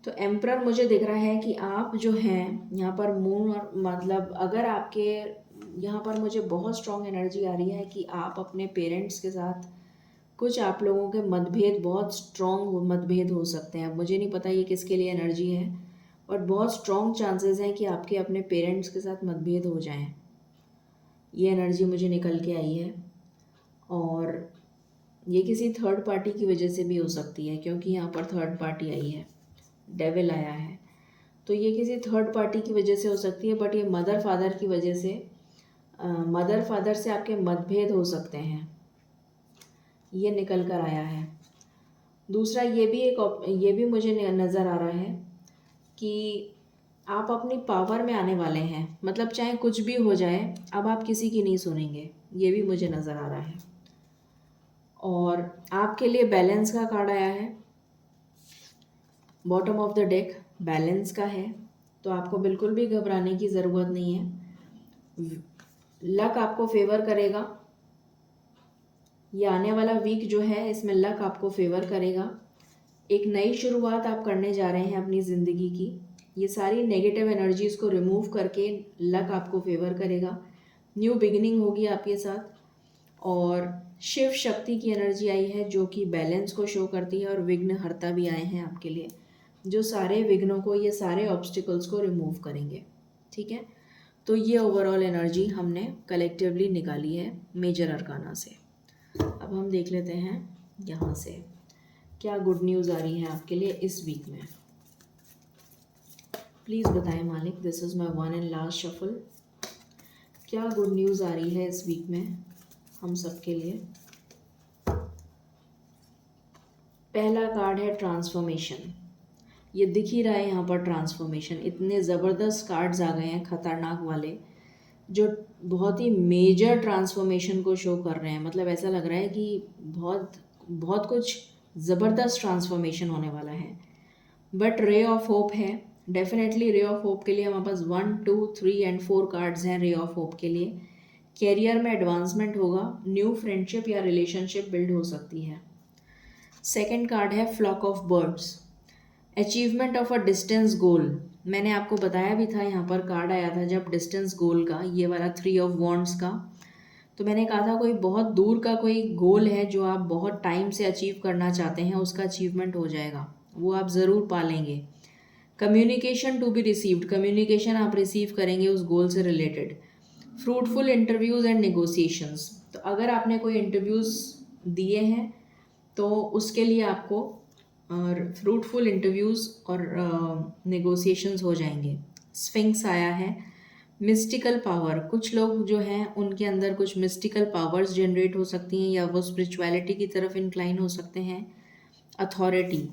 तो एम्परर मुझे दिख रहा है कि आप जो हैं यहाँ पर मून, और मतलब अगर आपके यहाँ पर मुझे बहुत स्ट्रॉन्ग एनर्जी आ रही है कि आप अपने पेरेंट्स के साथ कुछ आप लोगों के मतभेद, बहुत स्ट्रॉन्ग मतभेद हो सकते हैं। अब मुझे नहीं पता ये किसके लिए एनर्जी है, और बहुत स्ट्रॉन्ग चांसेस हैं कि आपके अपने पेरेंट्स के साथ मतभेद हो जाएं। ये एनर्जी मुझे निकल के आई है। और ये किसी थर्ड पार्टी की वजह से भी हो सकती है, क्योंकि यहाँ पर थर्ड पार्टी आई है, डेविल आया है, तो ये किसी थर्ड पार्टी की वजह से हो सकती है। बट ये मदर फादर की वजह से, मदर फादर से आपके मतभेद हो सकते हैं, ये निकल कर आया है। दूसरा ये भी मुझे नज़र आ रहा है कि आप अपनी पावर में आने वाले हैं, मतलब चाहे कुछ भी हो जाए अब आप किसी की नहीं सुनेंगे, ये भी मुझे नज़र आ रहा है। और आपके लिए बैलेंस का कार्ड आया है, bottom of the deck balance का है, तो आपको बिल्कुल भी घबराने की ज़रूरत नहीं है। लक आपको फेवर करेगा, ये आने वाला वीक जो है इसमें लक आपको फेवर करेगा। एक नई शुरुआत आप करने जा रहे हैं अपनी ज़िंदगी की, ये सारी नेगेटिव एनर्जीज़ को रिमूव करके लक आपको फेवर करेगा। न्यू बिगिनिंग होगी आपके साथ। और शिव शक्ति की एनर्जी आई है जो कि बैलेंस को शो करती है, और विघ्नहर्ता भी आए हैं आपके लिए, जो सारे विघ्नों को, ये सारे ऑब्स्टिकल्स को रिमूव करेंगे। ठीक है, तो ये ओवरऑल एनर्जी हमने कलेक्टिवली निकाली है मेजर अरकाना से। अब हम देख लेते हैं यहाँ से क्या गुड न्यूज़ आ रही है आपके लिए इस वीक में। प्लीज़ बताएं मालिक, this is my one and last shuffle. क्या गुड न्यूज़ आ रही है इस वीक में हम सब के लिए। पहला कार्ड है ट्रांसफॉर्मेशन, ये दिख ही रहा है यहाँ पर ट्रांसफॉर्मेशन। इतने ज़बरदस्त कार्ड्स आ गए हैं खतरनाक वाले, जो बहुत ही मेजर ट्रांसफॉर्मेशन को शो कर रहे हैं। मतलब ऐसा लग रहा है कि बहुत बहुत कुछ ज़बरदस्त ट्रांसफॉर्मेशन होने वाला है। बट रे ऑफ होप है, डेफिनेटली रे ऑफ होप के लिए हमारे पास 1, 2, 3 एंड 4 कार्ड्स हैं रे ऑफ होप के लिए। कैरियर में एडवांसमेंट होगा, न्यू फ्रेंडशिप या रिलेशनशिप बिल्ड हो सकती है। सेकेंड कार्ड है flock of birds, achievement of a distance goal. मैंने आपको बताया भी था, यहाँ पर कार्ड आया था जब डिस्टेंस गोल का, ये वाला 3 ऑफ वॉन्ड्स का। तो मैंने कहा था कोई बहुत दूर का कोई गोल है जो आप बहुत टाइम से अचीव करना चाहते हैं, उसका अचीवमेंट हो जाएगा, वो आप ज़रूर पालेंगे। Communication to be received, communication आप रिसीव करेंगे उस गोल से related. Fruitful interviews and negotiations, तो अगर आपने कोई इंटरव्यूज़ दिए हैं तो उसके लिए आपको और फ्रूटफुल इंटरव्यूज़ और नेगोशिएशंस हो जाएंगे। स्फिंक्स आया है, मिस्टिकल पावर, कुछ लोग जो हैं उनके अंदर कुछ मिस्टिकल पावर्स जनरेट हो सकती हैं, या वो स्पिरिचुअलिटी की तरफ इंक्लाइन हो सकते हैं। अथॉरिटी,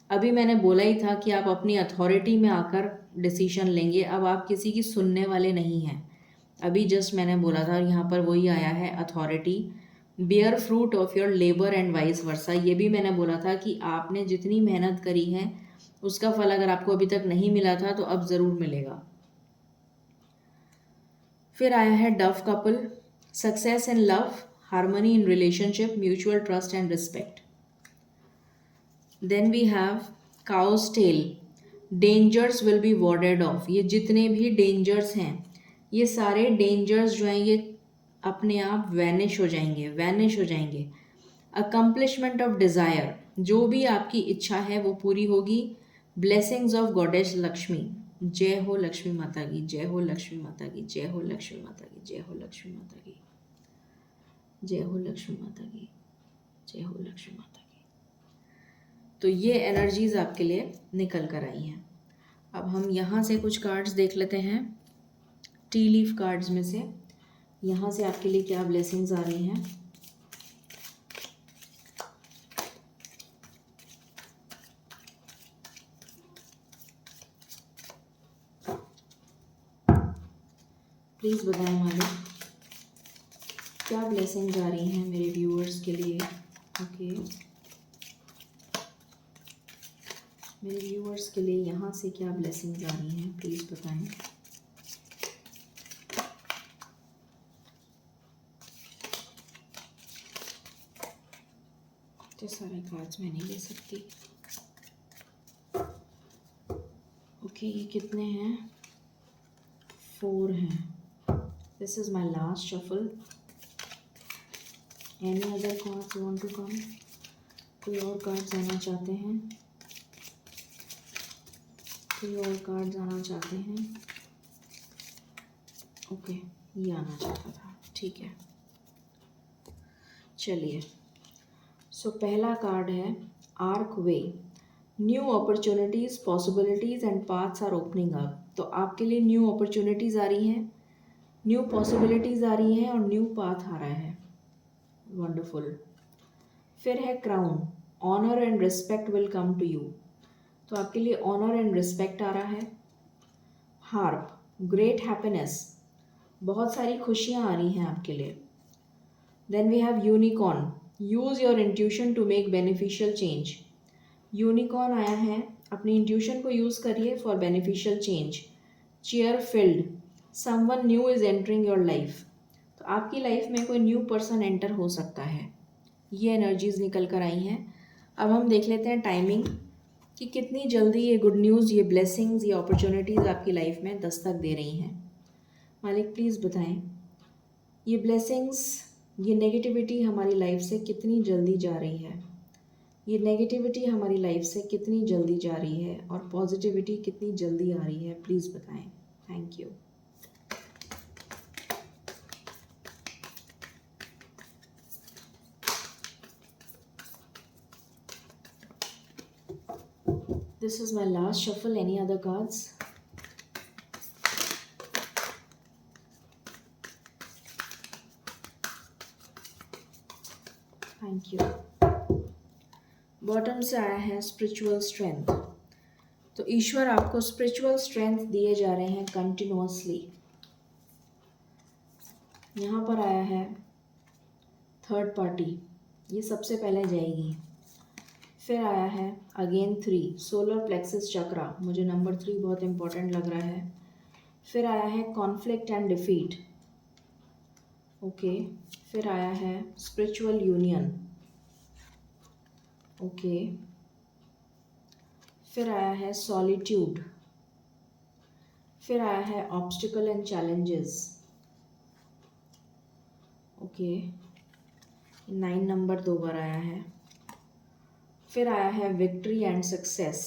अभी मैंने बोला ही था कि आप अपनी अथॉरिटी में आकर डिसीजन लेंगे, अब आप किसी की सुनने वाले नहीं हैं। अभी जस्ट मैंने बोला था, यहाँ पर वही आया है authority. Bear fruit of your labour and vice versa, ये भी मैंने बोला था कि आपने जितनी मेहनत करी है उसका फल अगर आपको अभी तक नहीं मिला था तो अब ज़रूर मिलेगा। फिर आया है dove couple, success in love, harmony in relationship, mutual trust and respect. Then we have cow's tail, dangers will be warded off, ये जितने भी डेंजर्स हैं ये सारे डेंजर्स जो हैं ये अपने आप वैनिश हो जाएंगे, वैनिश हो जाएंगे। अकम्पलिशमेंट ऑफ डिज़ायर, जो भी आपकी इच्छा है वो पूरी होगी। ब्लेसिंग्स ऑफ गॉडेस लक्ष्मी, जय हो लक्ष्मी माता की, जय हो लक्ष्मी माता की, जय हो लक्ष्मी माता की, जय हो लक्ष्मी माता की, जय हो लक्ष्मी माता की, जय हो लक्ष्मी माता की। तो ये एनर्जीज आपके लिए निकल कर आई हैं। अब हम यहाँ से कुछ कार्ड्स देख लेते हैं। टी लीफ कार्ड्स में से यहाँ से आपके लिए क्या ब्लेसिंग्स आ रही हैं। प्लीज़ बताएं मालिक, क्या ब्लेसिंग्स आ रही हैं मेरे व्यूअर्स के लिए। ओके, मेरे व्यूअर्स के लिए यहाँ से क्या ब्लेसिंग्स आ रही हैं, प्लीज़ बताएं। तो सारे कार्ड्स मैं नहीं ले सकती। ओके, ये कितने हैं? 4 हैं। This is my last shuffle. Any other cards want to come? कोई और कार्ड्स आना चाहते हैं? कोई और कार्ड्स आना चाहते हैं? ओके, ये आना चाहता था, ठीक है। चलिए, सो पहला कार्ड है archway. New opportunities, possibilities and paths are opening up. तो आपके लिए न्यू अपॉर्चुनिटीज़ आ रही हैं, न्यू पॉसिबिलिटीज़ आ रही हैं और न्यू पाथ आ रहा है। वंडरफुल। फिर है crown. Honour and respect will come to you. तो आपके लिए ऑनर एंड रिस्पेक्ट आ रहा है। हार्प, ग्रेट हैप्पीनेस, बहुत सारी खुशियाँ आ रही हैं आपके लिए। Then we have unicorn. Use your intuition to make beneficial change. Unicorn आया है, अपनी इंट्यूशन को यूज़ करिए for beneficial change. Chair filled, someone new is entering your life. तो आपकी लाइफ में कोई न्यू पर्सन एंटर हो सकता है। ये एनर्जीज़ निकल कर आई हैं। अब हम देख लेते हैं टाइमिंग कि कितनी जल्दी ये गुड न्यूज़, ये ब्लेसिंग्स, ये अपॉर्चुनिटीज़ आपकी लाइफ में दस्तक दे रही हैं। मालिक प्लीज़ बताएं, ये ब्लेसिंग्स, ये नेगेटिविटी हमारी लाइफ से कितनी जल्दी जा रही है। ये नेगेटिविटी हमारी लाइफ से कितनी जल्दी जा रही है और पॉजिटिविटी कितनी जल्दी आ रही है, प्लीज़ बताएं। Thank you. This is my last shuffle. Any other cards? Thank you. Bottom से आया है स्पिरिचुअल स्ट्रेंथ। तो ईश्वर आपको स्पिरिचुअल स्ट्रेंथ दिए जा रहे हैं कंटिन्यूअसली। यहाँ पर आया है थर्ड पार्टी, ये सबसे पहले जाएगी। फिर आया है अगेन 3, सोलर प्लेक्सिस चक्रा, मुझे नंबर 3 बहुत इम्पोर्टेंट लग रहा है। फिर आया है कॉन्फ्लिक्ट एंड डिफीट। ओके, फिर आया है स्पिरिचुअल यूनियन। ओके, फिर आया है सॉलिट्यूड। फिर आया है obstacle and challenges. Okay, 9 number 2 बार आया है। फिर आया है victory and success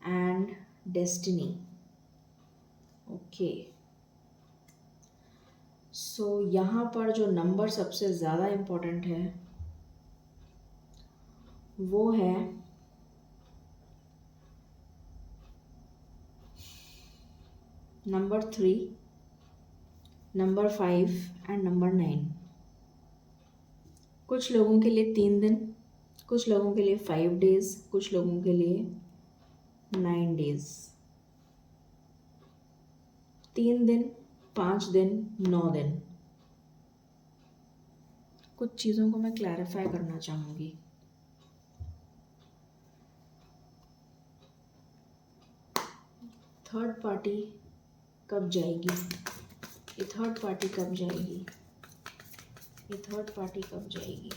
and destiny. Okay, so यहाँ पर जो नंबर सबसे ज़्यादा इम्पोर्टेंट है वो है नंबर 3, नंबर 5 एंड नंबर 9। कुछ लोगों के लिए 3 दिन, कुछ लोगों के लिए 5 डेज, कुछ लोगों के लिए 9 डेज। 3 दिन, 5 दिन, 9 दिन। कुछ चीज़ों को मैं क्लैरिफाई करना चाहूँगी। थर्ड पार्टी कब जाएगी? ये थर्ड पार्टी कब जाएगी? ये थर्ड पार्टी कब जाएगी?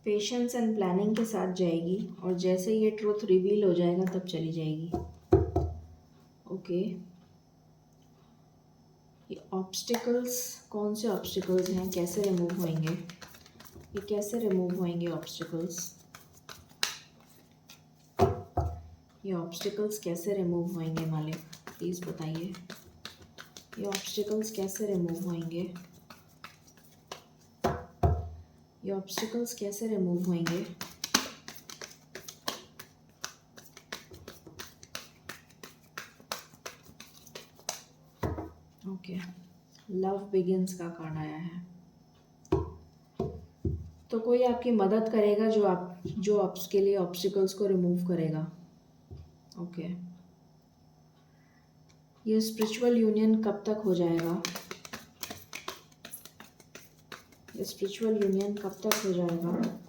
पेशेंस एंड प्लानिंग के साथ जाएगी और जैसे ये ट्रुथ रिवील हो जाएगा तब चली जाएगी। ओके, ये ऑब्स्टिकल्स, कौन से ऑब्स्टिकल्स हैं, कैसे रिमूव होंगे? ये कैसे रिमूव होंगे ऑब्स्टिकल्स? ये ऑब्स्टिकल्स कैसे रिमूव होंगे मालिक, प्लीज़ बताइए। ये ऑब्स्टिकल्स कैसे रिमूव होंगे? ये ऑब्स्टिकल्स कैसे रिमूव होंगे? ओके, लव बिगिंस का कार्ड आया है। तो कोई आपकी मदद करेगा जो आपके लिए ऑब्स्टिकल्स को रिमूव करेगा। ओके, ये स्पिरिचुअल यूनियन कब तक हो जाएगा? ये स्पिरिचुअल यूनियन कब तक हो जाएगा?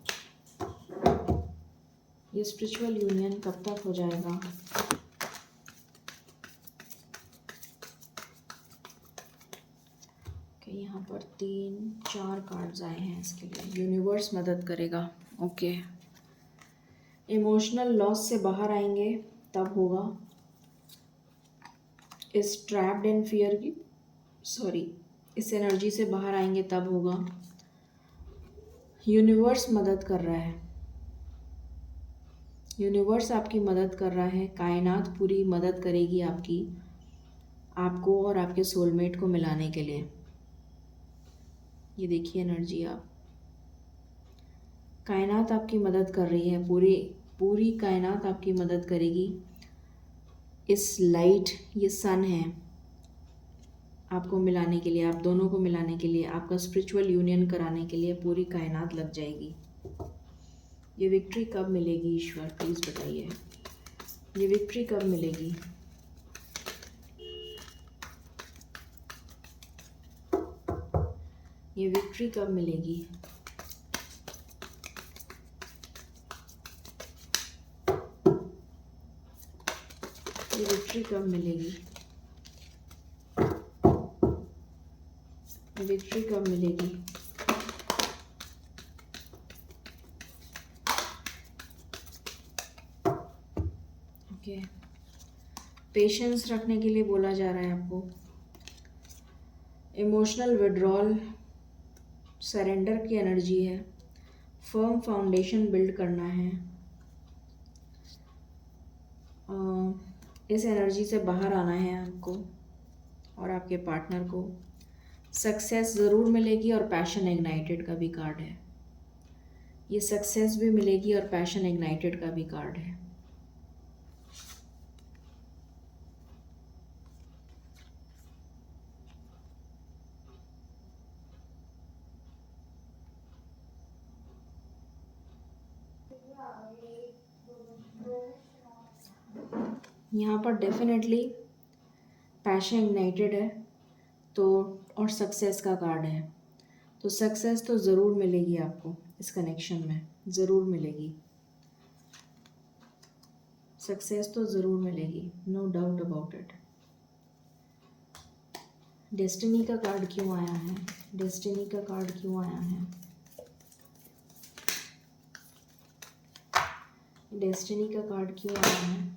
ये स्पिरिचुअल यूनियन कब तक हो जाएगा? ओके, यहाँ पर 3-4 कार्ड्स आए हैं इसके लिए। यूनिवर्स मदद करेगा। ओके, इमोशनल लॉस से बाहर आएंगे तब होगा। इस ट्रैप्ड इन फियर की इस एनर्जी से बाहर आएंगे तब होगा। यूनिवर्स मदद कर रहा है। यूनिवर्स आपकी मदद कर रहा है। कायनात पूरी मदद करेगी आपको और आपके सोलमेट को मिलाने के लिए। ये देखिए एनर्जी आप, कायनात आपकी मदद कर रही है। पूरी कायनात आपकी मदद करेगी। इस लाइट, ये सन है, आपको मिलाने के लिए, आप दोनों को मिलाने के लिए, आपका स्पिरिचुअल यूनियन कराने के लिए पूरी कायनात लग जाएगी। ये विक्ट्री कब मिलेगी ईश्वर, प्लीज़ बताइए। ये विक्ट्री कब मिलेगी? ये विक्ट्री कब मिलेगी? ये विक्ट्री कब मिलेगी? ये विक्ट्री कब मिलेगी? ओके, पेशेंस रखने के लिए बोला जा रहा है आपको। इमोशनल विड्रॉल, सरेंडर की एनर्जी है। फर्म फाउंडेशन बिल्ड करना है। इस एनर्जी से बाहर आना है आपको और आपके पार्टनर को। सक्सेस ज़रूर मिलेगी और पैशन इग्नाइटेड का भी कार्ड है। ये सक्सेस भी मिलेगी और पैशन इग्नाइटेड का भी कार्ड है। यहाँ पर डेफिनेटली पैशन इग्नाइटेड है तो, और सक्सेस का कार्ड है। तो सक्सेस तो ज़रूर मिलेगी आपको, इस कनेक्शन में ज़रूर मिलेगी। सक्सेस तो ज़रूर मिलेगी, no doubt about it. Destiny का कार्ड क्यों आया है? डेस्टिनी का कार्ड क्यों आया है? डेस्टिनी का कार्ड क्यों आया है?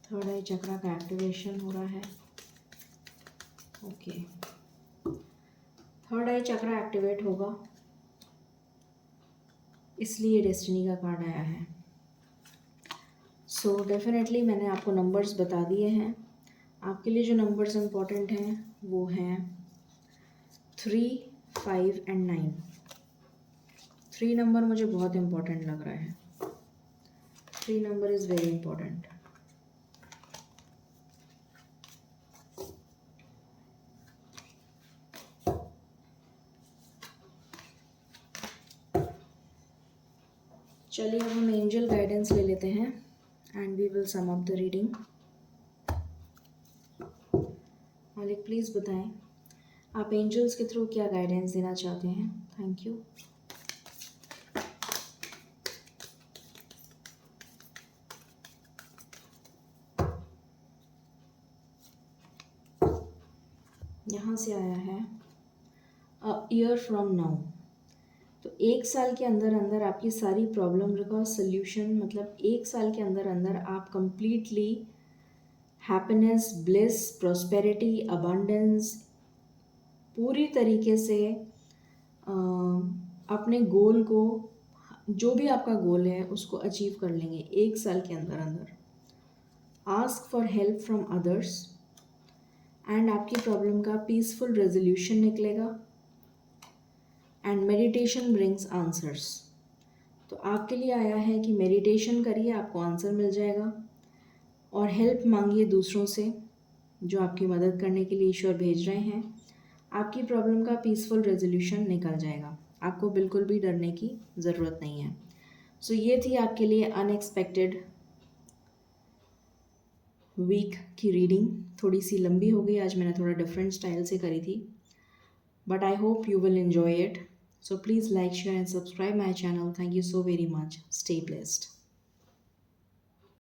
थर्ड आई चक्रा का एक्टिवेशन हो रहा है। ओके, थर्ड आई चक्रा एक्टिवेट होगा, इसलिए डेस्टिनी का कार्ड आया है। सो डेफिनेटली मैंने आपको नंबर्स बता दिए हैं। आपके लिए जो नंबर्स इम्पोर्टेंट हैं वो हैं 3, 5 एंड 9। 3 नंबर मुझे बहुत इम्पोर्टेंट लग रहा है। 3 नंबर इज़ वेरी इम्पोर्टेंट। चलिए अब हम एंजल गाइडेंस ले लेते हैं and we will sum up the reading. मालिक प्लीज़ बताएं आप एंजल्स के थ्रू क्या गाइडेंस देना चाहते हैं। Thank you. यहाँ से आया है अ ईयर फ्रॉम नाउ। तो 1 साल के अंदर अंदर आपकी सारी प्रॉब्लम का सल्यूशन, मतलब 1 साल के अंदर अंदर आप completely happiness, bliss, prosperity, abundance, पूरी तरीके से अपने गोल को, जो भी आपका गोल है उसको अचीव कर लेंगे 1 साल के अंदर अंदर। Ask for help from others and आपकी प्रॉब्लम का पीसफुल रेजोल्यूशन निकलेगा। And meditation brings answers. तो आपके लिए आया है कि मेडिटेशन करिए, आपको आंसर मिल जाएगा। और हेल्प मांगिए दूसरों से, जो आपकी मदद करने के लिए ईश्वर भेज रहे हैं, आपकी प्रॉब्लम का पीसफुल रेजोल्यूशन निकल जाएगा। आपको बिल्कुल भी डरने की ज़रूरत नहीं है। सो ये थी आपके लिए अनएक्सपेक्टेड वीक की रीडिंग। थोड़ी सी लंबी हो गई आज, मैंने थोड़ा डिफरेंट स्टाइल से करी थी, but I hope you will enjoy it. So please like, share and subscribe my channel. Thank you so very much. Stay blessed.